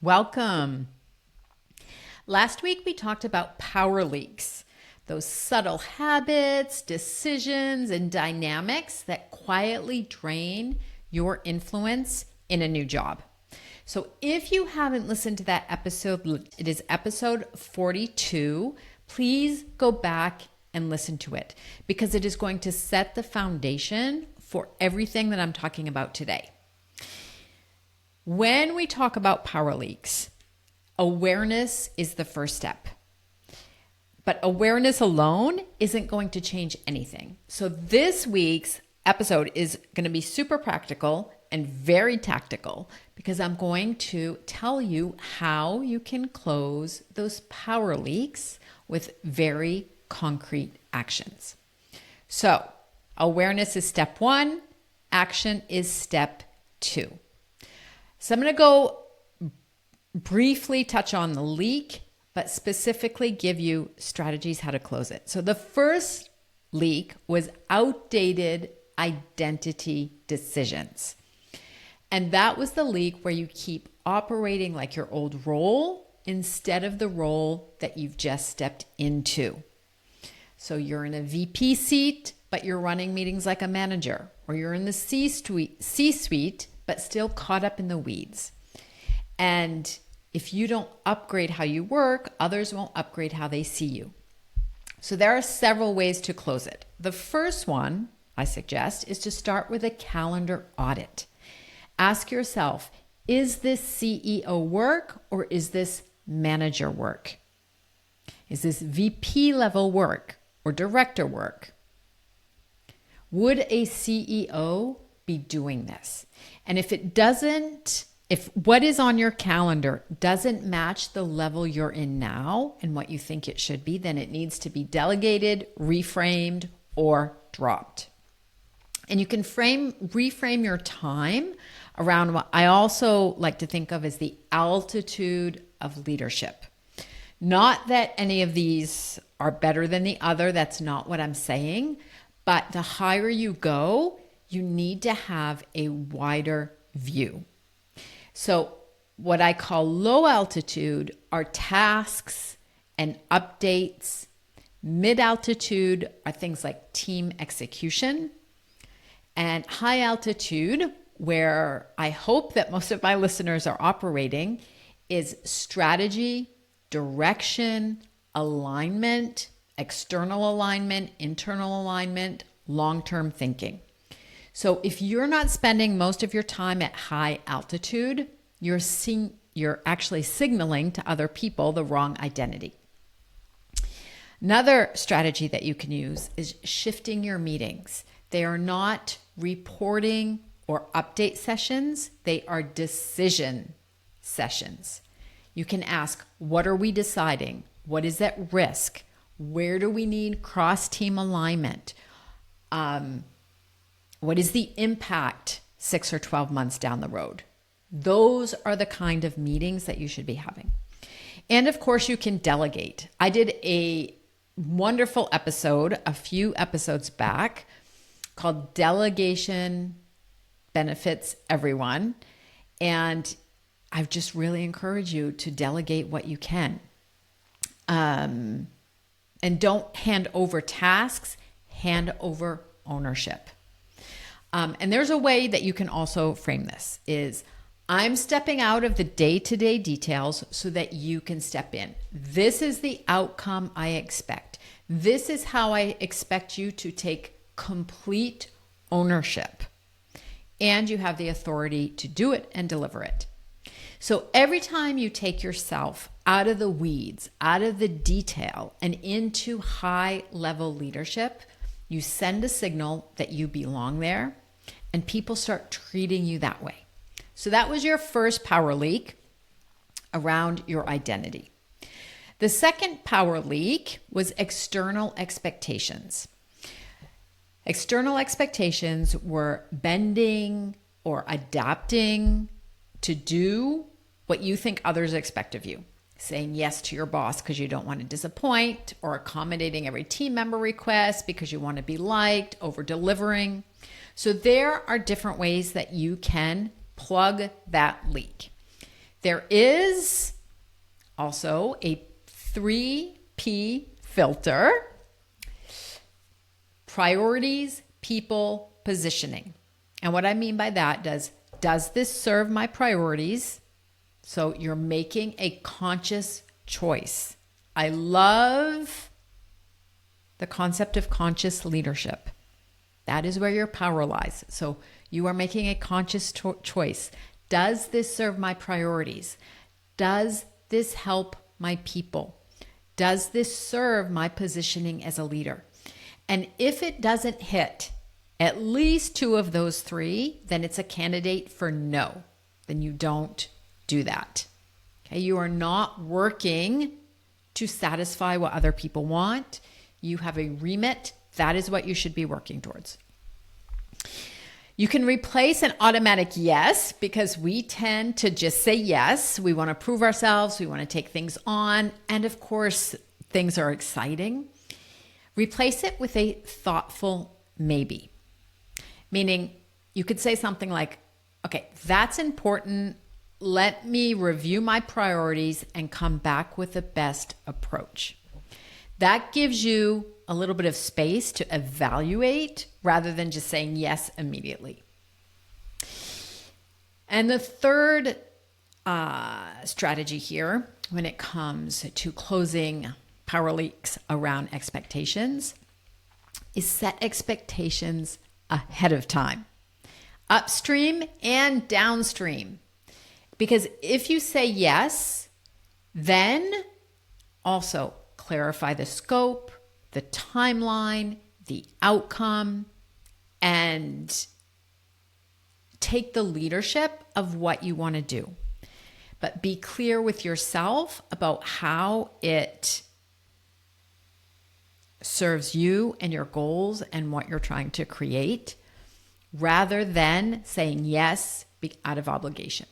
Welcome. Last week we talked about power leaks, those subtle habits, decisions, and dynamics that quietly drain your influence in a new job. So if you haven't listened to that episode, it is episode 42. Please go back and listen to it because it is going to set the foundation for everything that I'm talking about today. When we talk about power leaks, awareness is the first step. But awareness alone isn't going to change anything. So this week's episode is going to be super practical and very tactical because I'm going to tell you how you can close those power leaks with very concrete actions. So awareness is step 1, action is step 2. So I'm going to go briefly touch on the leak, but specifically give you strategies how to close it. So the first leak was outdated identity decisions. And that was the leak where you keep operating like your old role instead of the role that you've just stepped into. So you're in a VP seat, but you're running meetings like a manager, or you're in the C-suite, but still caught up in the weeds. And if you don't upgrade how you work, others won't upgrade how they see you. So there are several ways to close it. The first one I suggest is to start with a calendar audit. Ask yourself, is this CEO work or is this manager work? Is this VP level work or director work? Would a CEO be doing this? And if it doesn't, if what is on your calendar doesn't match the level you're in now and what you think it should be, then it needs to be delegated, reframed, or dropped. And you can reframe your time around what I also like to think of as the altitude of leadership. Not that any of these are better than the other, that's not what I'm saying, but the higher you go, you need to have a wider view. So what I call low altitude are tasks and updates. Mid altitude are things like team execution. And high altitude, where I hope that most of my listeners are operating, is strategy, direction, alignment, external alignment, internal alignment, long-term thinking. So if you're not spending most of your time at high altitude, you're actually signaling to other people the wrong identity. Another strategy that you can use is shifting your meetings. They are not reporting or update sessions. They are decision sessions. You can ask, what are we deciding? What is at risk? Where do we need cross-team alignment? What is the impact 6 or 12 months down the road? Those are the kind of meetings that you should be having. And of course, you can delegate. I did a wonderful episode a few episodes back called Delegation Benefits Everyone. And I just really encourage you to delegate what you can. And don't hand over tasks, hand over ownership. And there's a way that you can also frame this is I'm stepping out of the day-to-day details so that you can step in. This is the outcome I expect. This is how I expect you to take complete ownership. And you have the authority to do it and deliver it. So every time you take yourself out of the weeds, out of the detail, and into high-level leadership, you send a signal that you belong there, and people start treating you that way. So that was your first power leak around your identity. The second power leak was external expectations. External expectations were bending or adapting to do what you think others expect of you. Saying yes to your boss because you don't want to disappoint, or accommodating every team member request because you want to be liked, over delivering. So there are different ways that you can plug that leak. There is also a 3P filter: priorities, people, positioning. And what I mean by that does this serve my priorities? So you're making a conscious choice. I love the concept of conscious leadership. That is where your power lies. So you are making a conscious choice. Does this serve my priorities? Does this help my people? Does this serve my positioning as a leader? And if it doesn't hit at least two of those three, then it's a candidate for no. Then you don't do that. Okay, you are not working to satisfy what other people want. You have a remit. That is what you should be working towards. You can replace an automatic yes, because we tend to just say yes. We want to prove ourselves. We want to take things on. And of course, things are exciting. Replace it with a thoughtful maybe. Meaning you could say something like, okay, that's important. Let me review my priorities and come back with the best approach. That gives you a little bit of space to evaluate rather than just saying yes immediately. And the third strategy here, when it comes to closing power leaks around expectations, is set expectations ahead of time, upstream and downstream. Because if you say yes, then also clarify the scope, the timeline, the outcome, and take the leadership of what you want to do. But be clear with yourself about how it serves you and your goals and what you're trying to create, rather than saying yes out of obligation.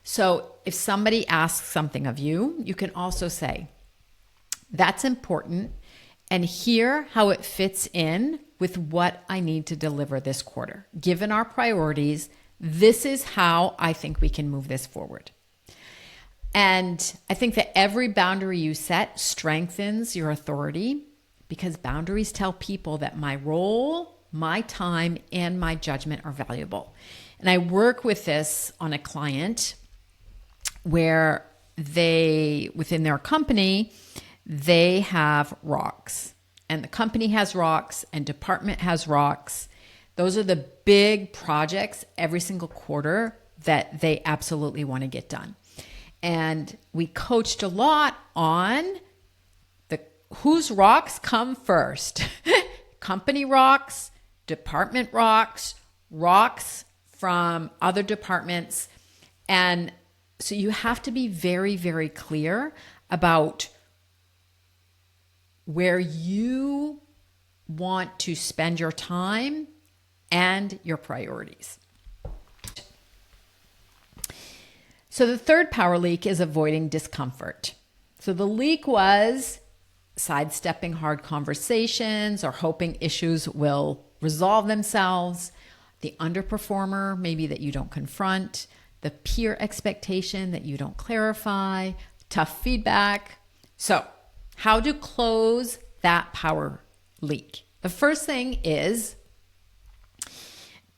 So if somebody asks something of you, you can also say, that's important, and hear how it fits in with what I need to deliver this quarter. Given our priorities, this is how I think we can move this forward. And I think that every boundary you set strengthens your authority, because boundaries tell people that my role, my time, and my judgment are valuable. And I work with this on a client where they, within their company, they have rocks, and the company has rocks, and department has rocks. Those are the big projects every single quarter that they absolutely want to get done. And we coached a lot on whose rocks come first. Company rocks, department rocks, rocks from other departments. And so you have to be very, very clear about where you want to spend your time and your priorities. So the third power leak is avoiding discomfort. So the leak was sidestepping hard conversations or hoping issues will resolve themselves. The underperformer, maybe that you don't confront. The peer expectation that you don't clarify. Tough feedback. So how to close that power leak? The first thing is,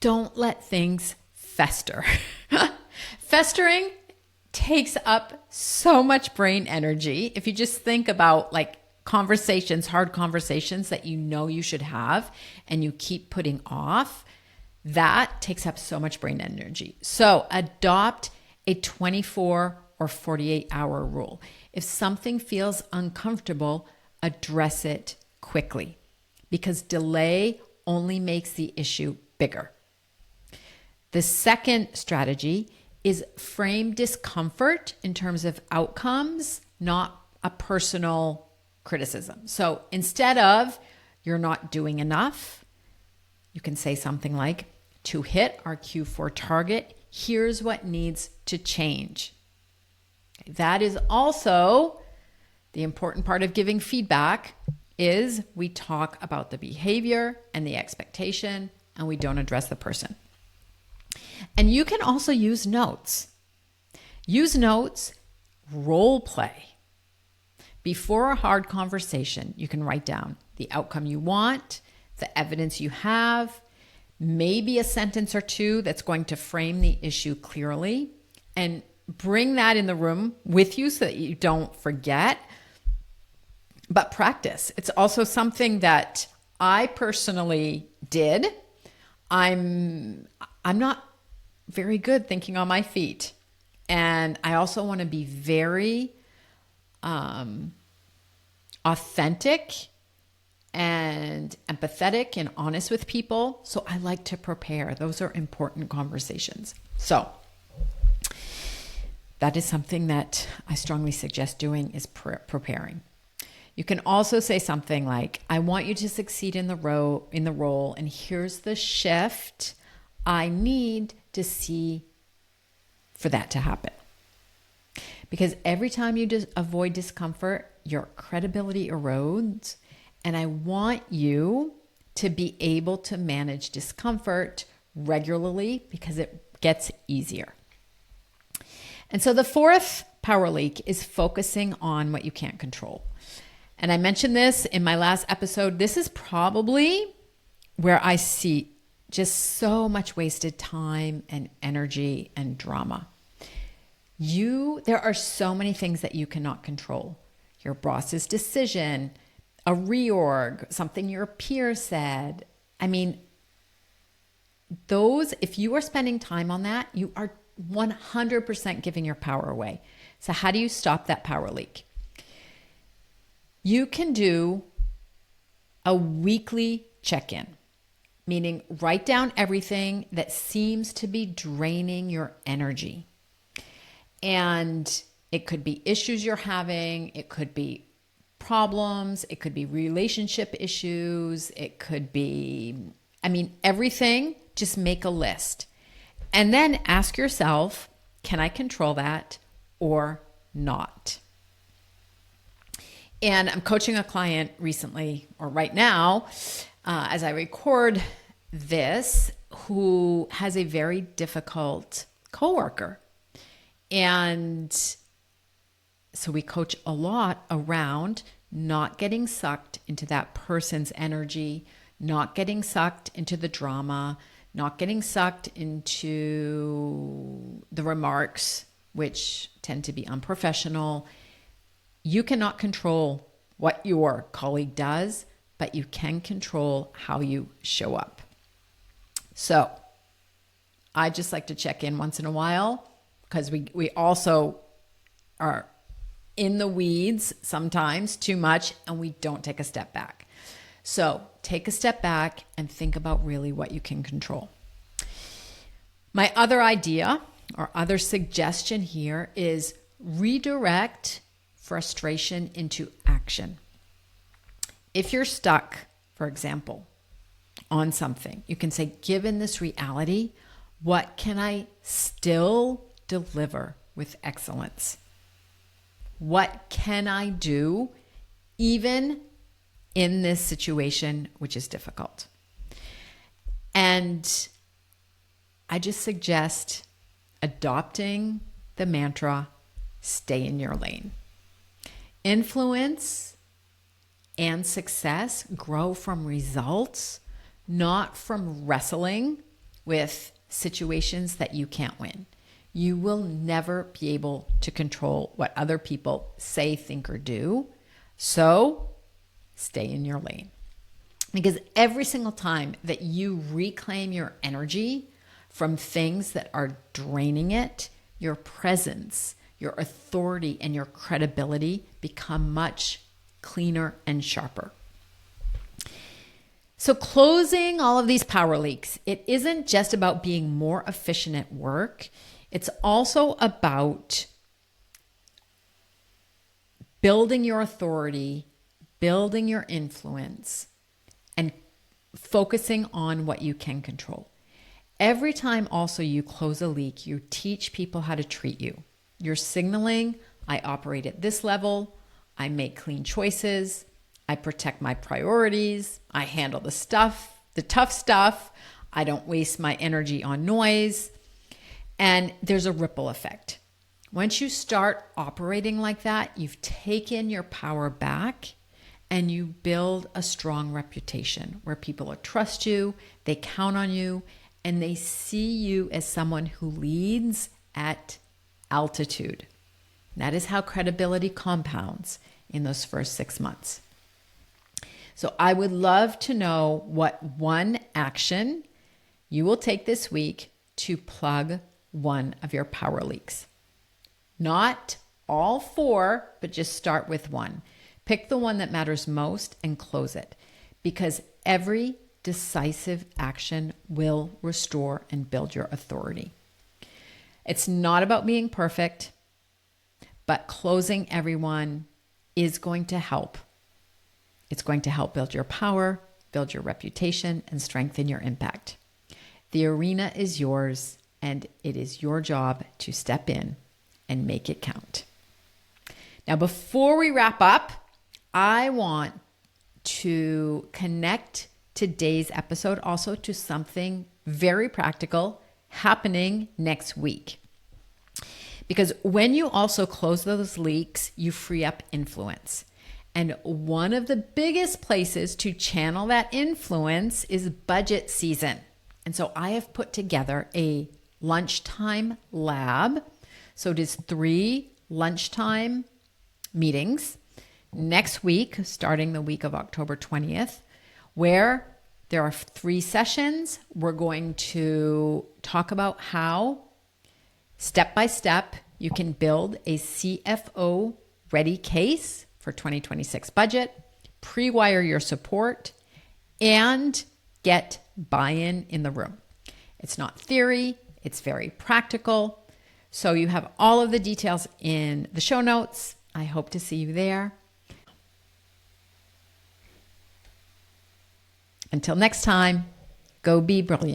don't let things fester. Festering takes up so much brain energy. If you just think about like conversations, hard conversations that you know you should have and you keep putting off, that takes up so much brain energy. So adopt a 24 or 48-hour rule. If something feels uncomfortable, address it quickly, because delay only makes the issue bigger. The second strategy is frame discomfort in terms of outcomes, not a personal criticism. So instead of you're not doing enough, you can say something like, to hit our Q4 target, here's what needs to change. That is also the important part of giving feedback, is we talk about the behavior and the expectation, and we don't address the person. And you can also use notes. Use notes, role play. Before a hard conversation, you can write down the outcome you want, the evidence you have, maybe a sentence or two that's going to frame the issue clearly, and bring that in the room with you so that you don't forget. But practice. It's also something that I personally did. I'm not very good thinking on my feet. And I also want to be very authentic and empathetic and honest with people. So I like to prepare. Those are important conversations. So that is something that I strongly suggest doing, is preparing. You can also say something like, I want you to succeed in the role, and here's the shift I need to see for that to happen. Because every time you avoid discomfort, your credibility erodes. And I want you to be able to manage discomfort regularly because it gets easier. And so the fourth power leak is focusing on what you can't control. And I mentioned this in my last episode. This is probably where I see just so much wasted time and energy and drama. There are so many things that you cannot control. Your boss's decision, a reorg, something your peer said. I mean, if you are spending time on that, you are 100% giving your power away. So how do you stop that power leak? You can do a weekly check-in, meaning write down everything that seems to be draining your energy. And it could be issues you're having, it could be problems, it could be relationship issues, it could be, everything. Just make a list. And then ask yourself, can I control that or not? And I'm coaching a client recently, or right now, as I record this, who has a very difficult coworker. And so we coach a lot around not getting sucked into that person's energy, not getting sucked into the drama, not getting sucked into the remarks, which tend to be unprofessional. You cannot control what your colleague does, but you can control how you show up. So I just like to check in once in a while, because we also are in the weeds sometimes too much, and we don't take a step back. So take a step back and think about really what you can control. My other idea or other suggestion here is redirect frustration into action. If you're stuck, for example, on something, you can say, given this reality, what can I still deliver with excellence? What can I do even in this situation, which is difficult? And I just suggest adopting the mantra, stay in your lane. Influence and success grow from results, not from wrestling with situations that you can't win. You will never be able to control what other people say, think, or do. So stay in your lane. Because every single time that you reclaim your energy from things that are draining it, your presence, your authority, and your credibility become much cleaner and sharper. So closing all of these power leaks, it isn't just about being more efficient at work. It's also about building your authority, building your influence, and focusing on what you can control. Every time also you close a leak, you teach people how to treat you. You're signaling, I operate at this level, I make clean choices, I protect my priorities, I handle the tough stuff, I don't waste my energy on noise. And there's a ripple effect. Once you start operating like that, you've taken your power back and you build a strong reputation where people trust you, they count on you, and they see you as someone who leads at altitude. That is how credibility compounds in those first 6 months. So I would love to know what one action you will take this week to plug one of your power leaks. Not all 4, but just start with one. Pick the one that matters most and close it, because every decisive action will restore and build your authority. It's not about being perfect, but closing everyone is going to help. It's going to help build your power, build your reputation, and strengthen your impact. The arena is yours, and it is your job to step in and make it count. Now, before we wrap up, I want to connect today's episode also to something very practical happening next week. Because when you also close those leaks, you free up influence. And one of the biggest places to channel that influence is budget season. And so I have put together a lunchtime lab. So it is 3 lunchtime meetings next week, starting the week of October 20th, where there are 3 sessions. We're going to talk about how, step by step, you can build a CFO ready case for 2026 budget, pre-wire your support, and get buy-in in the room. It's not theory, it's very practical. So you have all of the details in the show notes. I hope to see you there. Until next time, go be brilliant.